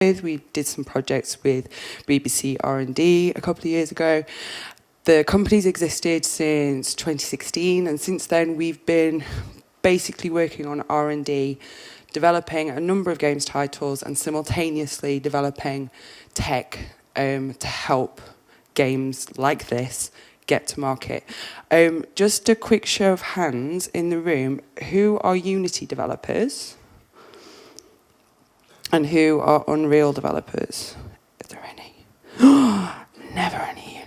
We did some projects with BBC R&D a couple of years ago. The company's existed since 2016, and since then we've been basically working on R&D, developing a number of games titles and simultaneously developing tech to help games like this get to market. Just a quick show of hands in the room, who are Unity developers? And who are Unreal developers? Is there any? Never any.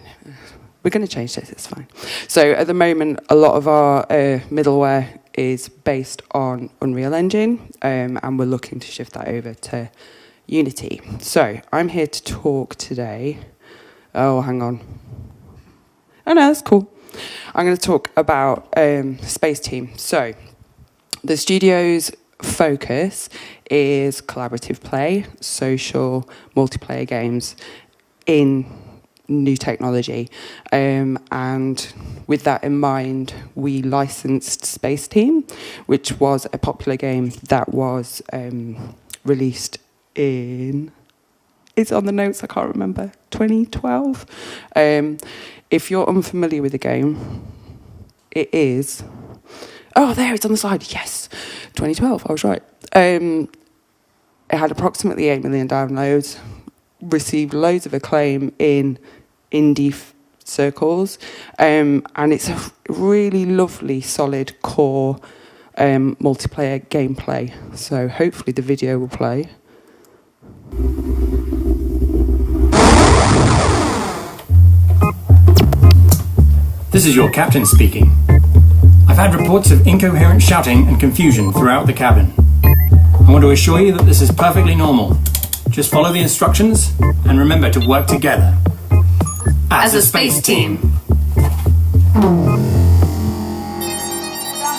We're going to change this, it's fine. So at the moment, a lot of our middleware is based on Unreal Engine, and we're looking to shift that over to Unity. So I'm here to talk today. Oh, hang on. Oh no, that's cool. I'm going to talk about Spaceteam. So the studio's focus is collaborative play, social, multiplayer games in new technology. And with that in mind, we licensed Spaceteam, which was a popular game that was released in... It's on the notes, I can't remember, 2012. If you're unfamiliar with the game, it is... Oh, there, it's on the slide. Yes, 2012, I was right. It had approximately 8 million downloads, received loads of acclaim in indie circles, and it's a really lovely, solid core multiplayer gameplay. So hopefully the video will play. This is your captain speaking. I've had reports of incoherent shouting and confusion throughout the cabin. I want to assure you that this is perfectly normal. Just follow the instructions and remember to work together. As a space team.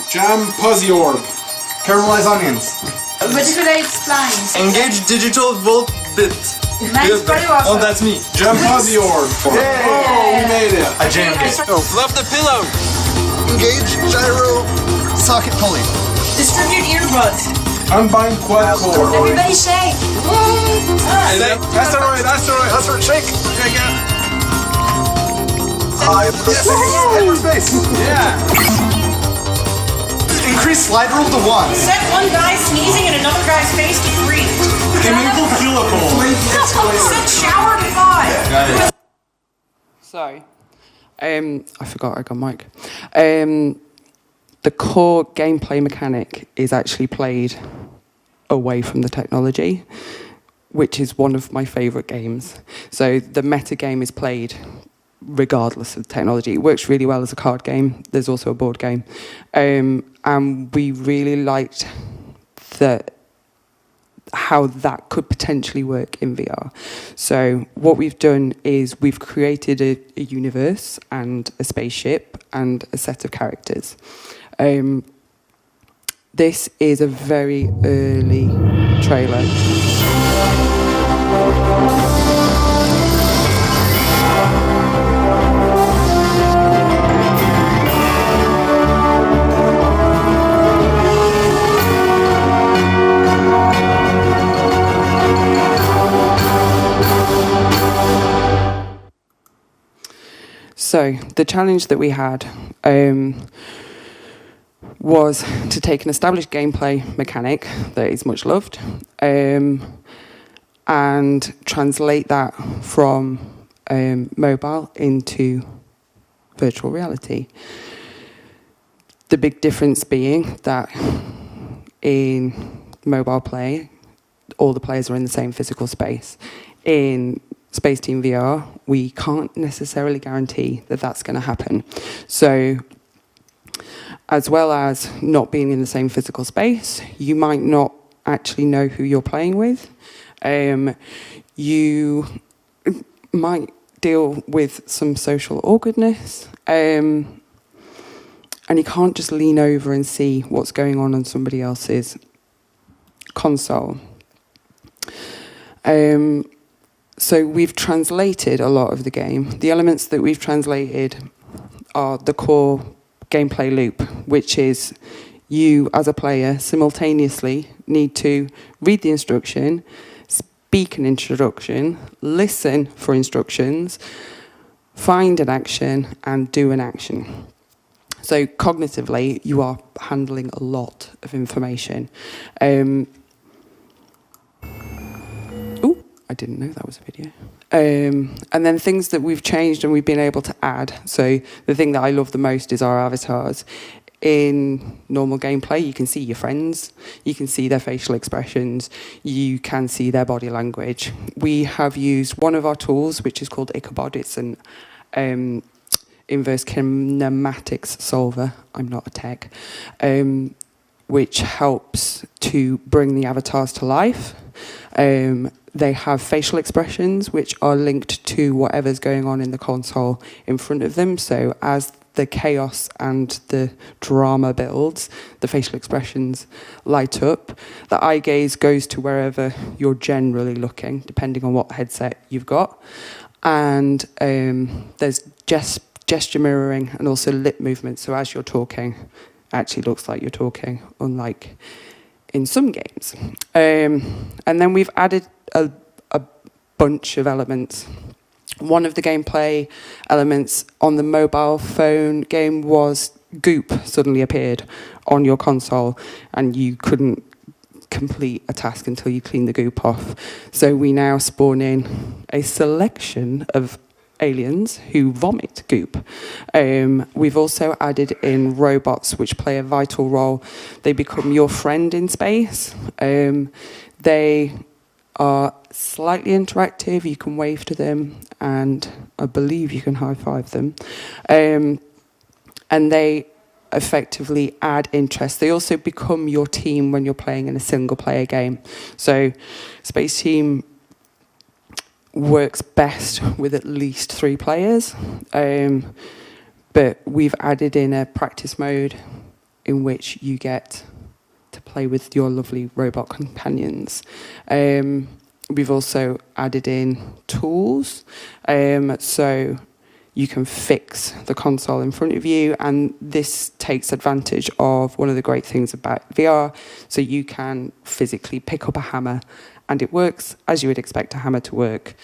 Jam Puzzy Orb. Caramelized onions. Manipulate splines. Engage digital volt bit. Oh, that's me. Jam Puzzy Orb. Yay! Oh, we made it. I jammed it. Fluff the pillow. Engage gyro socket pulley. Distribute earbuds. Unbind quad core. Everybody shake. Asteroid, shake. Shake it. Hyperspace. Yeah. Increase slide rule to 1. Set one guy sneezing in another guy's face to 3. Enable helical. Set shower to 5. So, I forgot I got mic. The core gameplay mechanic is actually played away from the technology, which is one of my favourite games. So the meta game is played regardless of technology. It works really well as a card game. There's also a board game. And we really liked how that could potentially work in VR. So what we've done is we've created a universe and a spaceship and a set of characters. This is a very early trailer. So the challenge that we had was to take an established gameplay mechanic that is much loved and translate that from mobile into virtual reality. The big difference being that in mobile play, all the players are in the same physical space. In Spaceteam VR, we can't necessarily guarantee that that's going to happen. So, as well as not being in the same physical space, you might not actually know who you're playing with. You might deal with some social awkwardness, and you can't just lean over and see what's going on somebody else's console. So we've translated a lot of the game. The elements that we've translated are the core gameplay loop, which is you as a player simultaneously need to read the instruction, speak an introduction, listen for instructions, find an action, and do an action. So cognitively, you are handling a lot of information. Oh, I didn't know that was a video. And then things that we've changed and we've been able to add. So the thing that I love the most is our avatars. In normal gameplay, you can see your friends, you can see their facial expressions, you can see their body language. We have used one of our tools, which is called Ichabod. It's an inverse kinematics solver. I'm not a tech. Which helps to bring the avatars to life. They have facial expressions which are linked to whatever's going on in the console in front of them. So as the chaos and the drama builds, the facial expressions light up. The eye gaze goes to wherever you're generally looking, depending on what headset you've got. And there's gesture mirroring and also lip movement. So as you're talking, it actually looks like you're talking, unlike in some games. And then we've added a bunch of elements. One of the gameplay elements on the mobile phone game was goop suddenly appeared on your console and you couldn't complete a task until you clean the goop off. So we now spawn in a selection of aliens who vomit goop. We've also added in robots which play a vital role. They become your friend in space. They are slightly interactive. You can wave to them and I believe you can high-five them. And they effectively add interest. They also become your team when you're playing in a single-player game. So Spaceteam works best with at least 3 players, but we've added in a practice mode in which you get to play with your lovely robot companions. We've also added in tools, so you can fix the console in front of you, and this takes advantage of one of the great things about VR, so you can physically pick up a hammer and it works as you would expect a hammer to work.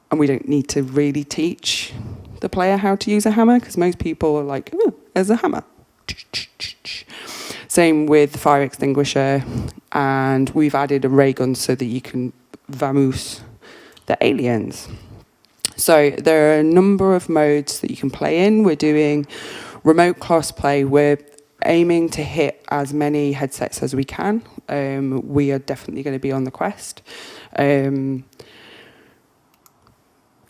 And we don't need to really teach the player how to use a hammer, because most people are like, oh, there's a hammer. Same with the fire extinguisher, and we've added a ray gun so that you can vamoose the aliens. So there are a number of modes that you can play in. We're doing remote crossplay. We're aiming to hit as many headsets as we can. We are definitely going to be on the Quest.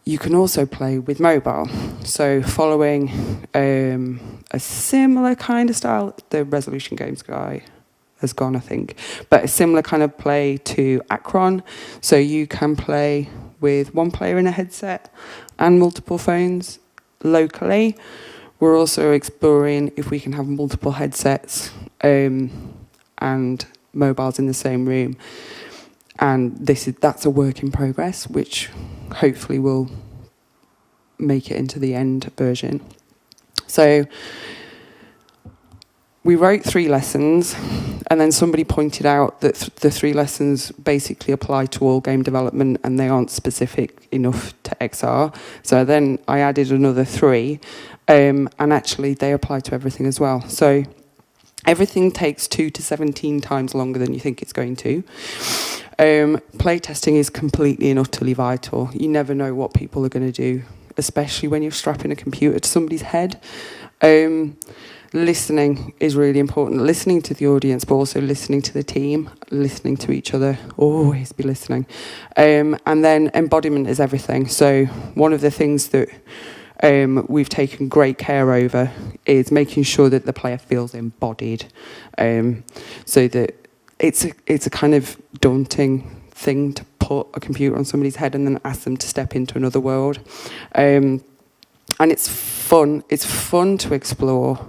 You can also play with mobile. So following a similar kind of style, the Resolution Games guy has gone, I think, but a similar kind of play to Acron. So you can play with one player in a headset and multiple phones locally. We're also exploring if we can have multiple headsets and mobiles in the same room. And that's a work in progress, which hopefully will make it into the end version. So we wrote 3 lessons, and then somebody pointed out that the 3 lessons basically apply to all game development and they aren't specific enough to XR. So then I added another 3, and actually they apply to everything as well. So everything takes 2 to 17 times longer than you think it's going to. Playtesting is completely and utterly vital. You never know what people are going to do, especially when you're strapping a computer to somebody's head. Listening is really important. Listening to the audience, but also listening to the team, listening to each other. Always be listening. And then embodiment is everything. So one of the things that we've taken great care over is making sure that the player feels embodied, so that it's a kind of daunting thing to put a computer on somebody's head and then ask them to step into another world. And it's fun. It's fun to explore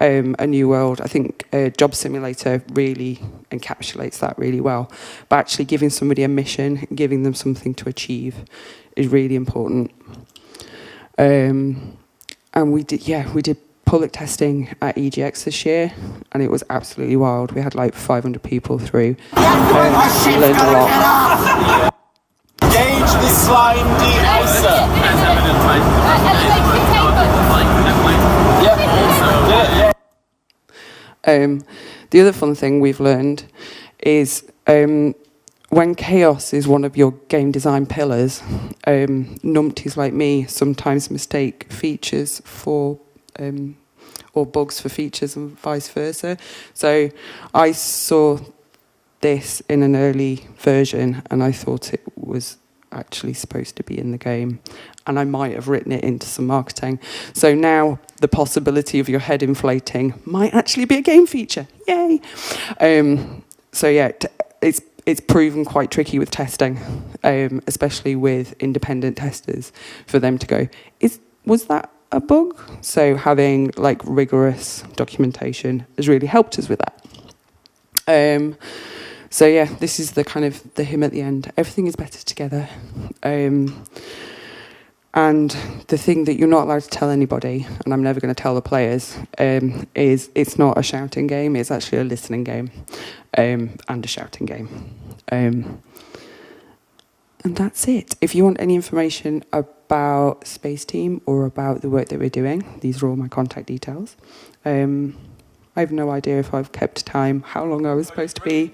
a new world. I think Job Simulator really encapsulates that really well. But actually giving somebody a mission, giving them something to achieve is really important. And we did public testing at EGX this year, and it was absolutely wild. We had like 500 people through. Learned a lot. Gauge the slime de-icer. The other fun thing we've learned is when chaos is one of your game design pillars, numpties like me sometimes mistake features for or bugs for features and vice versa. So I saw this in an early version and I thought it was actually supposed to be in the game, and I might have written it into some marketing. So now the possibility of your head inflating might actually be a game feature. Yay! So yeah, it's proven quite tricky with testing, especially with independent testers, for them to go, was that a bug? So having like rigorous documentation has really helped us with that. So yeah, this is the kind of the hymn at the end. Everything is better together. And the thing that you're not allowed to tell anybody, and I'm never going to tell the players, is it's not a shouting game. It's actually a listening game, and a shouting game. And that's it. If you want any information about Spaceteam or about the work that we're doing, these are all my contact details. I have no idea if I've kept time, how long I was supposed to be.